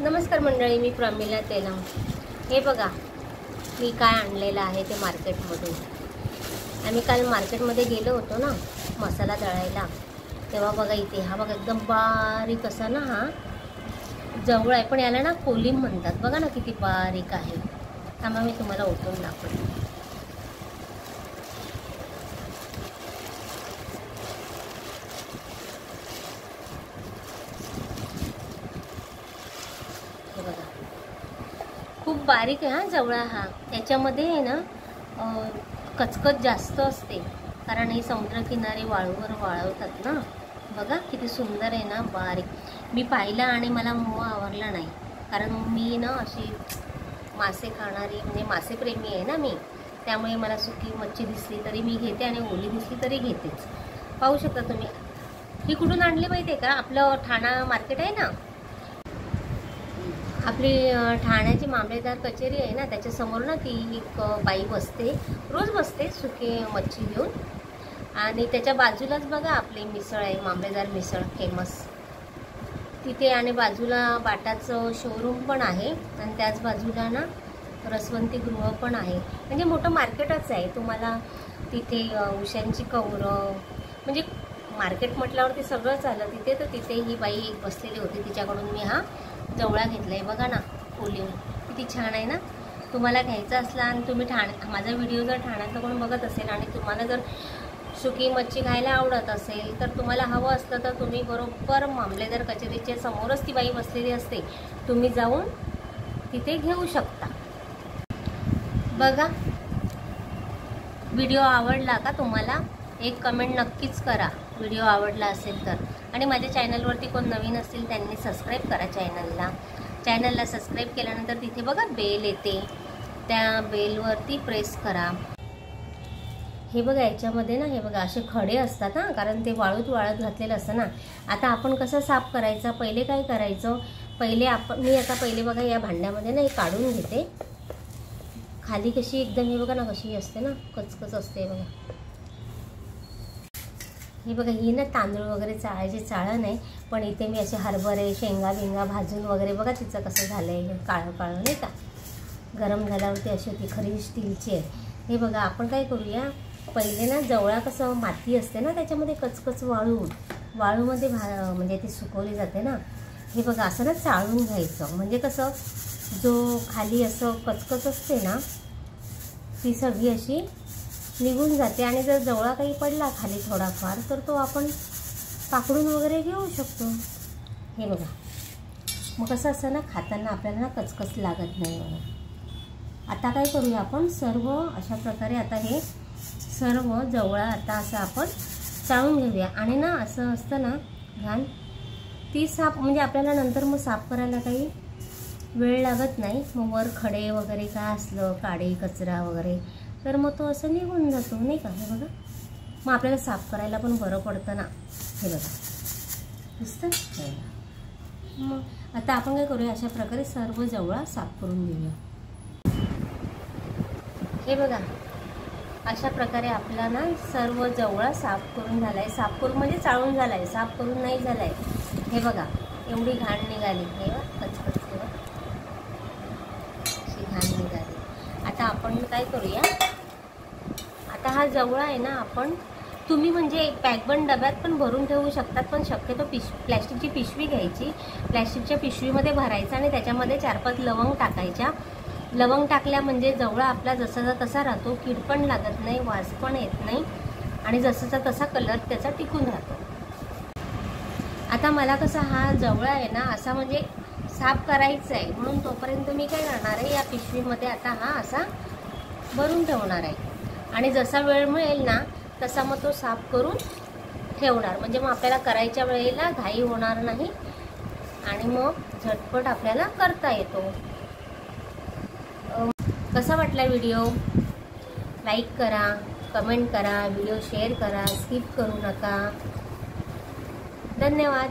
नमस्कार मंडळी, मी प्रमिला तेलंग। हे बघा मी काय आणलेलं आहे ते मार्केटमधून। आम्ही काल मार्केटमध्ये गेलो होतो ना मसाला दळायला, तेव्हा बघा इथे हा बघा एकदम बारीक असा ना हा जवळ आहे, पण याला ना कोलिम म्हणतात। बघा ना किती बारीक आहे। थांबा मी तुम्हाला ओतून दाखवते। बघा खूप बारीक आहे हा जवळा हा। त्याच्यामध्ये आहे ना कचकच जास्त असते, कारण हे समुद्रकिनारी वाळूवर वाळवतात ना। बघा किती सुंदर आहे ना, बारीक। मी पाहिला आणि मला मोह आवरला नाही, कारण मी ना अशी मासे खाणारी म्हणजे मासेप्रेमी आहे ना मी, त्यामुळे मला सुकी मच्छी दिसली तरी मी घेते आणि ओली दिसली तरी घेतेच। पाहू शकता तुम्ही। ही कुठून आणली माहिती आहे का? आपलं ठाणा मार्केट आहे ना, आपली ठाण्याची मामलेदार कचेरी आहे ना, त्याच्यासमोर ना ती एक बाई बसते, रोज बसते सुकी मच्छी घेऊन। आणि त्याच्या बाजूलाच बघा आपली मिसळ आहे, मामलेदार मिसळ फेमस तिथे। आणि बाजूला बाटाचं शोरूम पण आहे, आणि त्याच बाजूला ना रसवंती गृह पण आहे। म्हणजे मोठं मार्केटच आहे। तुम्हाला तिथे उशांची कवरं, म्हणजे मार्केट म्हटल्यावरती सगळंच आलं तिथे। तर तिथे ही बाई एक बसलेली होती, तिच्याकडून मी हा जवळा घेतला आहे। बघा ना कोलिम किती छान आहे ना। तुम्हाला घ्यायचं असला आणि तुम्ही माझा व्हिडिओ जर ठाण्यातलं कोण बघत असेल आणि तुम्हाला जर सुकी मच्छी खायला आवडत असेल, तर तुम्हाला हवं असलं तर तुम्ही बरोबर मामलेदार कचेरीच्या समोरच ती बाई बसलेली असते, तुम्ही जाऊन तिथे घेऊ शकता। बघा व्हिडिओ आवडला का तुम्हाला? एक कमेंट नक्कीच करा व्हिडिओ आवडला असेल तर। आणि माझ्या चॅनलवरती कोण नवीन असतील त्यांनी सबस्क्राईब करा चॅनलला सबस्क्राईब केल्यानंतर तिथे बघा बेल येते, त्या बेलवरती प्रेस करा। हे बघा याच्यामध्ये ना हे बघा असे खडे असतात ना, कारण ते वाळत घातलेलं असतं ना। आता आपण कसं साफ करायचं, पहिले काय करायचं, मी आता पहिले बघा या भांड्यामध्ये ना हे काढून घेते। खाली कशी एकदम हे बघा ना कशी असते ना, कचकच असते बघा। हे बघा ही ना तांदूळ वगैरे चाळायची चाळण आहे, पण इथे मी असे हरभरे शेंगा बिंगा भाजून वगैरे बघा तिचं कसं झालं आहे काळं काळं नाही का, गरम झाल्यावरती अशी होती, खरी स्टीलची आहे। हे बघा आपण काय करूया, पहिले ना जवळा कसं माती असते ना त्याच्यामध्ये कचकच वाळूमध्ये म्हणजे ती सुकवली जाते ना। हे बघा असं ना चाळून घ्यायचं, म्हणजे कसं जो खाली असं कचकच असते ना ती सगळी अशी निघून जाते। आणि जर जवळा काही पडला खाली थोडाफार तर तो आपण पाकडून वगैरे घेऊ शकतो। हे बघा मग कसं असं ना खाताना आपल्याला ना कचकच लागत नाही बघा। आता काय करूया आपण, सर्व अशा प्रकारे आता हे सर्व जवळा आता असं आपण चाळून घेऊया। आणि ना असं असतं ना घाण ती साफ, म्हणजे आपल्याला नंतर मग साफ करायला काही वेळ लागत नाही। मग वर खडे वगैरे काय असलं काडी कचरा वगैरे तर मग तो असं निघून जातो नाही का। हे बघा मग आपल्याला साफ करायला पण बरं पडतं ना। हे बघा दिसतं। मग आता आपण काय करूया, अशा प्रकारे सर्व जवळा साफ करून घेऊया। हे बघा अशा प्रकारे आपला ना सर्व जवळा साफ करून झालाय। साफ करून म्हणजे चाळून झालाय, साफ करून नाही झालाय। हे बघा एवढी घाण निघाली, हे बघा कचकच अशी घाण निघाली। आता आपण काय करूया, आता हा जवळा आहे ना आपण तुम्ही म्हणजे पॅकबंद डब्यात पण भरून ठेवू शकतात, पण शक्यतो प्लॅस्टिकची पिशवी घ्यायची, प्लॅस्टिकच्या पिशवीमध्ये भरायचं आणि त्याच्यामध्ये 4-5 लवंग टाकायच्या। लवंग टाकल्या म्हणजे जवळा आपला जसाचा तसा राहतो, कीड पण लागत नाही, वास पण येत नाही, आणि जसाचा तसा कलर त्याचा टिकून राहतो। आता मला कसा हा जवळा आहे ना असा म्हणजे साफ करायचा आहे, म्हणून तोपर्यंत मी काय करणार आहे, या पिशवीमध्ये आता हा असा भरून ठेवणार आहे। आणि जसा वेळ मिळेल ना तसा मग तो साफ करून ठेवणार, म्हणजे मग आपल्याला करायच्या वेळेला घाई होणार नाही आणि मग झटपट आपल्याला करता येतो। कसा वाटला व्हिडिओ? लाईक करा, कमेंट करा, व्हिडिओ शेअर करा, स्किप करू नका। धन्यवाद।